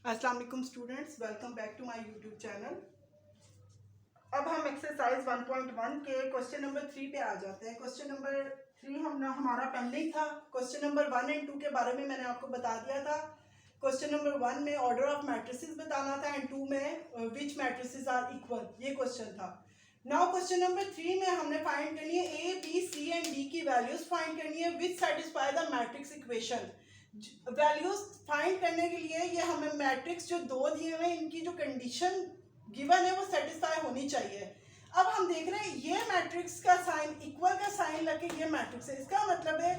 अस्सलाम वालेकुम students, welcome back to my YouTube channel. अब हम एक्सरसाइज 1.1 के क्वेश्चन नंबर 3 पे आ जाते हैं। क्वेश्चन नंबर 3 हमारा पेंडिंग था। क्वेश्चन नंबर 1 एंड 2 के बारे में मैंने आपको बता दिया था। क्वेश्चन नंबर 1 में ऑर्डर ऑफ मैट्रिसेस बताना था एंड 2 में विच मैट्रिसेस आर इक्वल, ये क्वेश्चन था। नाउ क्वेश्चन नंबर 3 में हमने फाइंड करनी है A B C and D की वैल्यूज फाइंड करनी है which satisfy the matrix equation. Values find करने के लिए ये हमें मैट्रिक्स जो दो दिए हुए हैं इनकी जो कंडीशन गिवन है वो सेटिस्फाई होनी चाहिए। अब हम देख रहे हैं ये मैट्रिक्स का साइन इक्वल का साइन लगे, ये मैट्रिक्स है, इसका मतलब है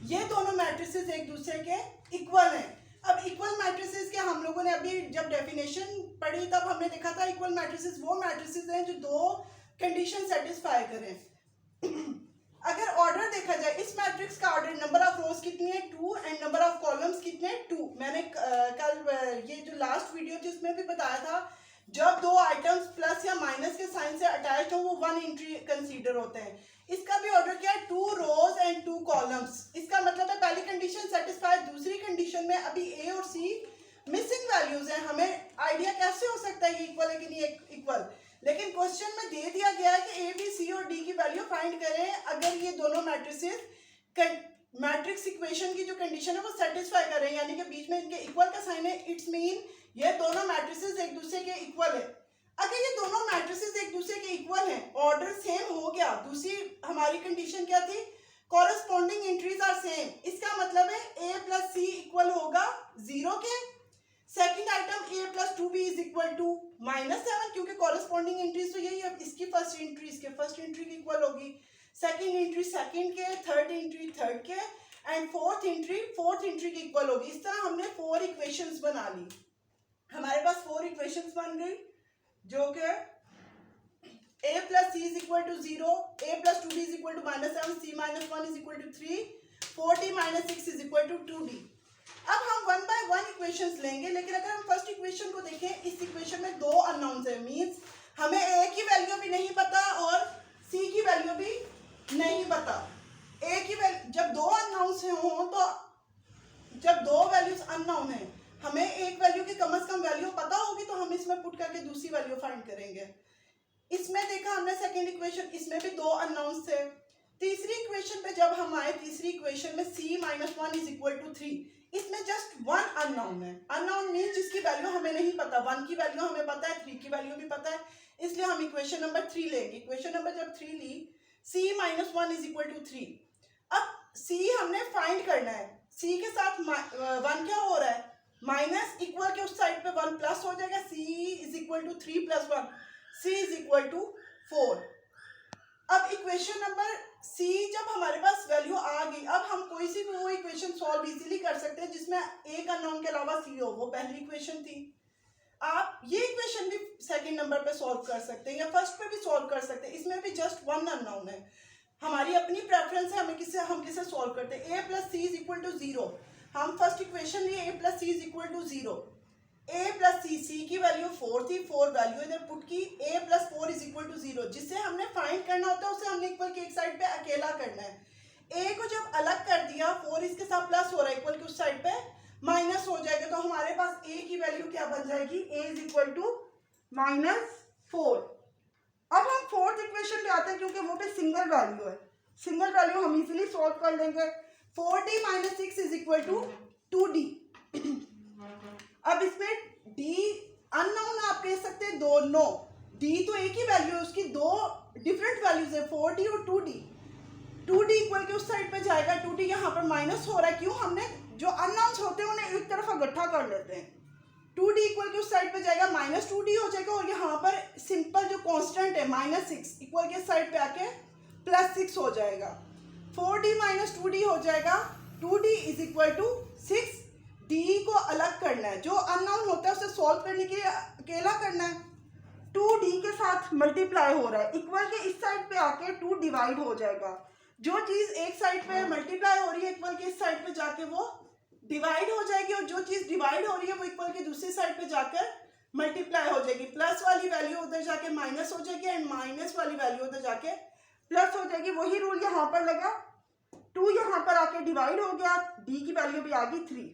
ये दोनों मैट्रिसेस एक दूसरे के इक्वल हैं। अब इक्वल मैट्रिसेस के हम लोगों ने अभी जब डेफिनेशन पढ़ी तब हमने देखा था इक्वल मैट्रिसेस वो मैट्रिसेस हैं जो दो कंडीशन सेटिस्फाई करें। अगर ऑर्डर देखा जाए इस मैट्रिक्स का ऑर्डर नंबर ऑफ रोज कितनी है 2 एंड नंबर ऑफ कॉलम्स कितने हैं 2। मैंने कल ये जो लास्ट वीडियो थी उसमें भी बताया था जब दो आइटम्स प्लस या माइनस के साइन से अटैच्ड हो वो 1 एंट्री कंसीडर होते हैं। इसका भी ऑर्डर क्या है 2 रोज एंड 2 कॉलम्स। इसका मतलब है पहली कंडीशन सेटिस्फाई, दूसरी कंडीशन में अभी ए और सी मिसिंग वैल्यूज हैं। हमें आइडिया कैसे हो सकता है ये इक्वल है कि नहीं इक्वल, लेकिन क्वेश्चन में दे दिया गया है कि ए बी सी और डी की वैल्यू फाइंड करें अगर ये दोनों मैट्रिसेस मैट्रिक्स इक्वेशन की जो कंडीशन है वो सेटिस्फाई करें, यानी कि बीच में इनके इक्वल का साइन है। इट्स मीन ये दोनों मैट्रिसेस एक दूसरे के इक्वल है। अगर ये दोनों मैट्रिसेस एक दूसरे के इक्वल हैं, ऑर्डर सेम हो गया, दूसरी हमारी कंडीशन क्या थी कॉरेस्पॉन्डिंग एंट्रीज आर सेम, इसका मतलब है ए प्लस सी इक्वल होगा 0 के। Second item a plus 2b is equal to -7 क्योंकि कॉरेस्पॉन्डिंग एंट्रीज तो यही है, इसकी फर्स्ट एंट्री इसके फर्स्ट एंट्री की इक्वल होगी, सेकंड एंट्री सेकंड के, थर्ड एंट्री थर्ड के एंड फोर्थ एंट्री की इक्वल होगी। इस तरह हमने 4 इक्वेशंस बना ली। हमारे पास 4 इक्वेशंस बन गई जो कि a plus c is equal to 0, a plus 2b is equal to -7, c minus 1 is equal to 3, 4d minus 6 is equal to 2d। अब हम 1 बाय 1 इक्वेशंस लेंगे, लेकिन अगर हम फर्स्ट इक्वेशन को देखें इस इक्वेशन में 2 अननोन्स है, मींस हमें a की वैल्यू भी नहीं पता और c की वैल्यू भी नहीं पता। a की वैल्यू जब 2 अननोन्स हों तो जब 2 वैल्यूज अननोन है हमें एक वैल्यू की कम से कम वैल्यू पता होगी तो हम इसमें पुट करके दूसरी वैल्यू फाइंड करेंगे। इसमें देखा हमने सेकेंड इक्वेशन, इसमें भी 2 अननोन्स थे। तीसरी इक्वेशन पे जब हम आए, तीसरी इक्वेशन में c minus 1 is equal to 3, इसमें जस्ट 1 अननोन है। अननोन मीन जिसकी वैल्यू हमें नहीं पता, 1 की वैल्यू हमें पता है, 3 की वैल्यू भी पता है, इसलिए हम इक्वेशन नंबर 3 लेंगे। इक्वेशन नंबर जब 3 ली c minus 1 is equal to 3। अब c हमने फाइंड करना है, c के साथ 1 क्या हो रहा है माइनस, इक्वल के उस साइड पे 1 प्लस हो जाएगा, c is equal to 3 plus 1, c is equal to 4। अब इक्वेशन नंबर सी जब हमारे पास वैल्यू आ गई, अब हम कोई सी भी वो इक्वेशन सॉल्व इजीली कर सकते हैं जिसमें एक अननोन के अलावा सी हो, वो पहली इक्वेशन थी। आप ये इक्वेशन भी सेकंड नंबर पे सॉल्व कर सकते हैं या फर्स्ट पे भी सॉल्व कर सकते हैं, इसमें भी जस्ट 1 अननोन है। हमारी अपनी प्रेफरेंस है हम किसे सॉल्व करते हैं। A plus c is equal to 0, हम फर्स्ट इक्वेशन लिए a plus c is equal to 0, a plus c की वैल्यू 4 थी, 4 वैल्यू इधर पुट की, a plus 4 is equal to 0, जिससे हमने फाइंड करना होता है उसे हमने इक्वल के एक साइड पे अकेला करना है। a को जब अलग कर दिया 4 इसके साथ प्लस हो रहा है, इक्वल के उस साइड पे माइनस हो जाएगा, तो हमारे पास a की वैल्यू क्या बन जाएगी, a इज इक्वल टू -4। अब हम फोर्थ इक्वेशन पे आते हैं क्योंकि वो पे सिंगल वैल्यू है, सिंगल वैल्यू हम इजीली सॉल्व कर लेंगे। 4d minus 6 is equal to 2d। अब इसमें d अननोन आप कह सकते हैं दोनों, d तो एक ही वैल्यू है, उसकी दो डिफरेंट वैल्यूज है 4d और 2d। 2d इक्वल के उस साइड पे जाएगा, 2d यहाँ पर माइनस हो रहा है, क्यों हमने जो अननोन्स होते हैं उन्हें एक तरफ इकट्ठा कर लेते हैं। 2d इक्वल के उस साइड पे जाएगा, -2d हो जाएगा, और यहाँ पर सिंपल जो कांस्टेंट है -6 इक्वल के साइड पे आके +6 हो जाएगा। 4d माइनस 2d हो जाएगा, 2d is equal to 6। d को अलग करना है, जो अननोन होता है उसे सॉल्व करने के लिए अकेला करना है। 2d के साथ मल्टीप्लाई हो रहा है, इक्वल के इस साइड पे आके 2 डिवाइड हो जाएगा। जो चीज़ एक साइड पे मल्टीप्लाई हो रही है इक्वल के इस साइड पे जाके वो डिवाइड हो जाएगी, और जो चीज़ डिवाइड हो रही है वो इक्वल के दूसरी साइड पे जाकर मल्टीप्लाई हो जाएगी। प्लस वाली वैल्यू उधर जाके माइनस हो जाएगी एंड माइनस वाली वैल्यू उधर जाके प्लस हो जाएगी। वही रूल यहाँ पर लगा, 2 यहाँ पर आके डिवाइड हो गया, d की वैल्यू भी आ गई 3।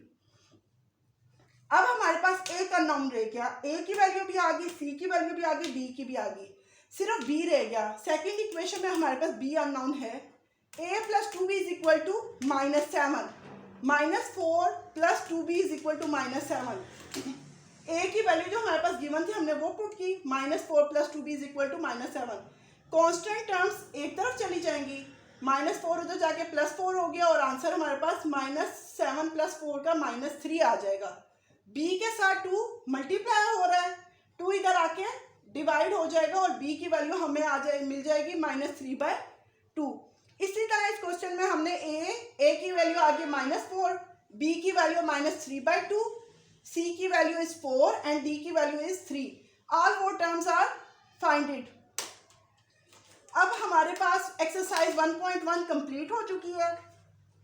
अब हमारे पास एक अननोन रह गया, ए की वैल्यू भी आ गई, सी की वैल्यू भी आ गई, डी की भी आ गई, सिर्फ बी रह गया। सेकेंड इक्वेशन में हमारे पास बी अननोन है। A plus 2b is equal to -7, -4 plus 2b is equal to -7। A की वैल्यू जो हमारे पास गिवन थी हमने वो पुट की, -4 plus 2b is equal to -7। Constant terms एक तरफ चली जाएंगी, -4 उधर जाके +4 हो गया और आंसर हमारे पास -7 + 4 का -3 आ जाएगा। b के साथ 2 मल्टीप्लाई हो रहा है, 2 इधर आके डिवाइड हो जाएगा और b की वैल्यू हमें मिल जाएगी -3/2। इसी तरह इस क्वेश्चन में हमने a की वैल्यू आ गई -4, b की वैल्यू -3/2, c की वैल्यू इज 4 एंड d की value is 3। All 4 terms are find it. अब हमारे पास एक्सरसाइज 1.1 कंप्लीट हो चुकी है।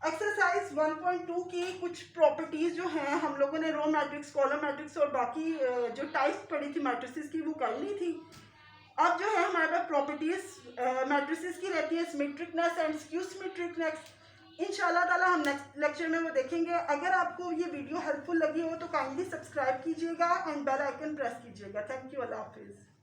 एक्सरसाइज 1.2 की कुछ प्रॉपर्टीज़ जो हैं हम लोगों ने रो मैट्रिक्स, कॉलम मैट्रिक्स और बाकी जो टाइप्स पढ़ी थी मैट्रिसेस की वो कर ली थी। अब जो है हमारे पास प्रॉपर्टीज़ मैट्रिसेस की रहती है, सिमेट्रिकनेस एंड स्क्यू सिमेट्रिकनेस। इंशाल्लाह ताला हम नेक्स्ट लेक्चर में वो देखेंगे। अगर आपको ये वीडियो हेल्पफुल लगी हो तो काइंडली सब्सक्राइब कीजिएगा एंड बेल आइकन प्रेस कीजिएगा। थैंक यू, अल्लाह हाफिज़।